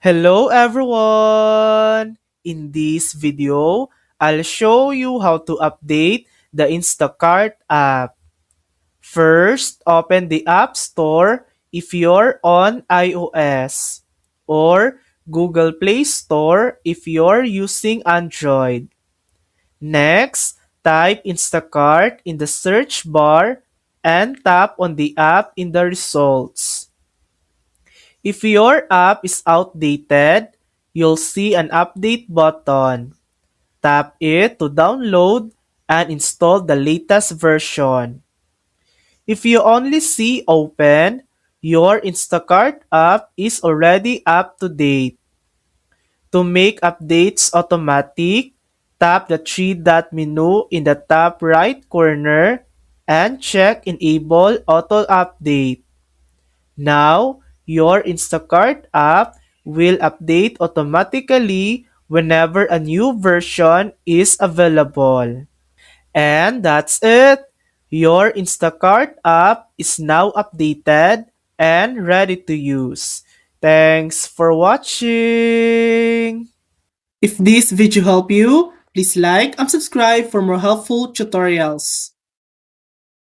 Hello everyone! In this video, I'll show you how to update the Instacart app. First, open the App Store if you're on iOS or Google Play Store if you're using Android. Next, type Instacart in the search bar and tap on the app in the results. If your app is outdated, you'll see an update button. Tap it to download and install the latest version. If you only see open, your Instacart app is already up to date. To make updates automatic, tap the three-dot menu in the top right corner and check Enable Auto Update. Now, your Instacart app will update automatically whenever a new version is available. And that's it. Your Instacart app is now updated and ready to use. Thanks for watching. If this video helped you, please like and subscribe for more helpful tutorials.